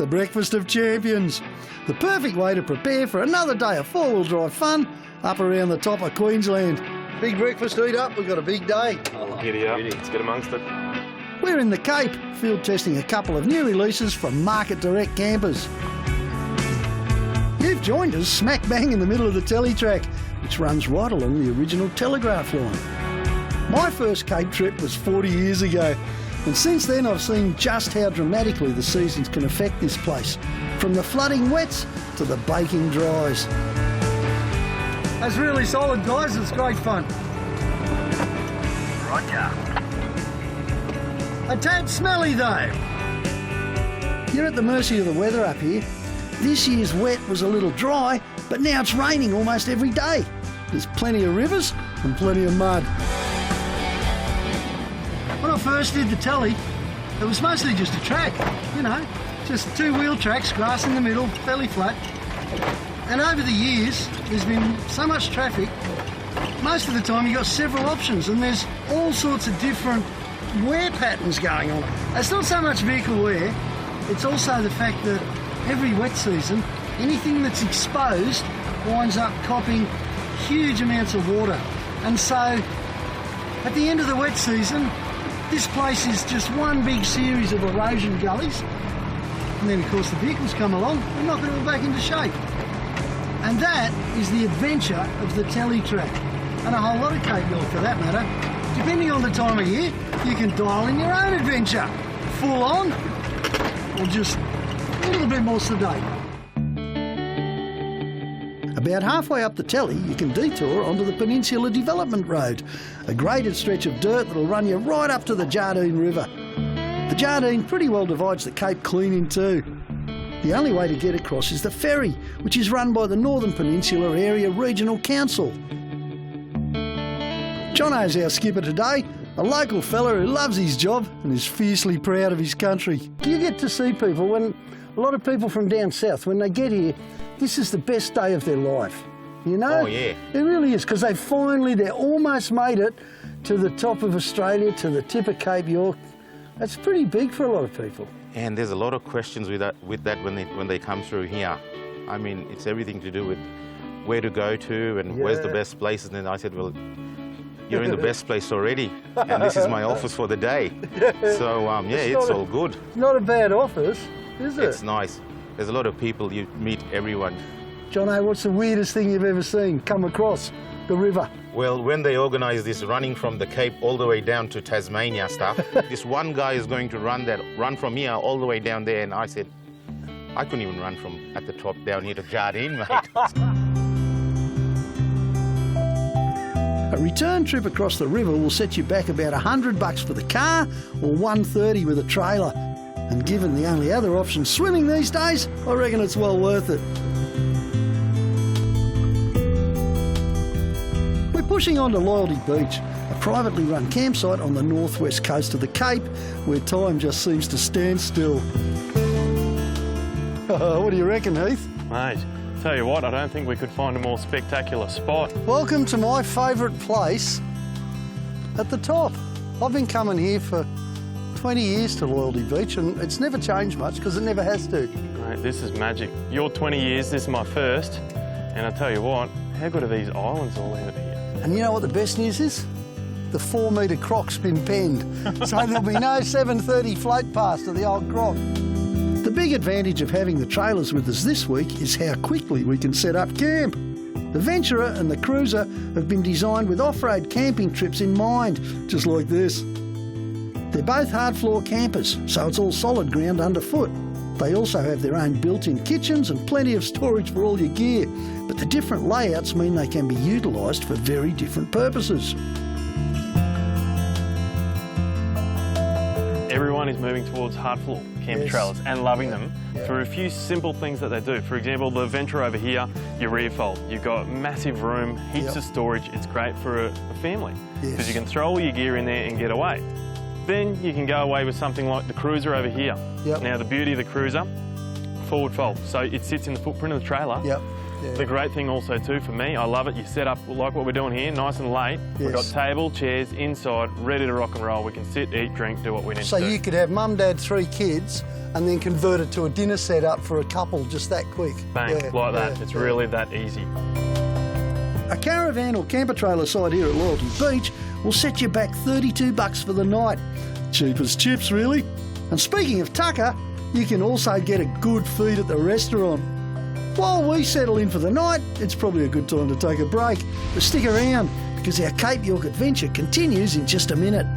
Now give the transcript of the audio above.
the breakfast of champions. The perfect way to prepare for another day of four-wheel drive fun up around the top of Queensland. Big breakfast eat up, we've got a big day. Giddy up, let's get amongst it. We're in the Cape, field testing a couple of new releases from Market Direct campers. You've joined us smack bang in the middle of the Teletrack, which runs right along the original telegraph line. My first Cape trip was 40 years ago, and since then I've seen just how dramatically the seasons can affect this place, from the flooding wets to the baking dries. That's really solid, guys. It's great fun. Roger. A tad smelly though. You're at the mercy of the weather up here. This year's wet was a little dry, but now it's raining almost every day. There's plenty of rivers and plenty of mud. When I first did the telly, it was mostly just a track, just two-wheel tracks, grass in the middle, fairly flat. And over the years, there's been so much traffic, most of the time you've got several options, and there's all sorts of different wear patterns going on. It's not so much vehicle wear, it's also the fact that every wet season, anything that's exposed winds up copping huge amounts of water. And so, at the end of the wet season, this place is just one big series of erosion gullies. And then, of course, the vehicles come along and knock it all back into shape. And that is the adventure of the Teletrack, and a whole lot of Cape York for that matter. Depending on the time of year, you can dial in your own adventure, full on, or just a little bit more sedate. About halfway up the Telly, you can detour onto the Peninsula Development Road, a graded stretch of dirt that'll run you right up to the Jardine River. The Jardine pretty well divides the Cape clean in two. The only way to get across is the ferry, which is run by the Northern Peninsula Area Regional Council. Jono's our skipper today, a local fella who loves his job and is fiercely proud of his country. You get to see people, when a lot of people from down south, when they get here, this is the best day of their life, Oh, yeah. It really is, because they're almost made it to the top of Australia, to the tip of Cape York. That's pretty big for a lot of people. And there's a lot of questions with that when they come through here. I mean, it's everything to do with where to go to and where's the best place. And then I said, well, you're in the best place already, and this is my office for the day. So, it's all good. It's not a bad office, is it? It's nice. There's a lot of people, you meet everyone. Jono, what's the weirdest thing you've ever seen come across the river? Well, when they organise this running from the Cape all the way down to Tasmania stuff, this one guy is going to run from here all the way down there, and I said, I couldn't even run from at the top down here to Jardine, mate. A return trip across the river will set you back about $100 for the car or $130 with a trailer. And given the only other option swimming these days, I reckon it's well worth it. We're pushing on to Loyalty Beach, a privately run campsite on the northwest coast of the Cape, where time just seems to stand still. What do you reckon, Heath? Mate, tell you what, I don't think we could find a more spectacular spot. Welcome to my favourite place at the top. I've been coming here for 20 years to Loyalty Beach, and it's never changed much because it never has to. Mate, this is magic. You're 20 years, this is my first, and I tell you what, how good are these islands all out here? And you know what the best news is? The 4-metre croc's been penned, so there'll be no 7:30 float past to the old croc. The big advantage of having the trailers with us this week is how quickly we can set up camp. The Venturer and the Cruiser have been designed with off-road camping trips in mind, just like this. They're both hard floor campers, so it's all solid ground underfoot. They also have their own built-in kitchens and plenty of storage for all your gear, but the different layouts mean they can be utilised for very different purposes. Everyone is moving towards hard floor camper trailers and loving them through a few simple things that they do. For example, the Venturer over here, your rear fold. You've got massive room, heaps of storage. It's great for a family because you can throw all your gear in there and get away. Then you can go away with something like the Cruiser over here. Now, the beauty of the Cruiser, forward fold. So it sits in the footprint of the trailer. The great thing also too for me, I love it, you set up like what we're doing here, nice and late. We've got table, chairs, inside, ready to rock and roll. We can sit, eat, drink, do what we need So to do. you could have mum, dad, 3 kids and then convert it to a dinner setup for a couple just that quick. Bang, like that. It's really that easy. A caravan or camper trailer site here at Loyalty Beach will set you back $32 for the night. Cheap as chips, really. And speaking of tucker, you can also get a good feed at the restaurant. While we settle in for the night, it's probably a good time to take a break. But stick around, because our Cape York adventure continues in just a minute.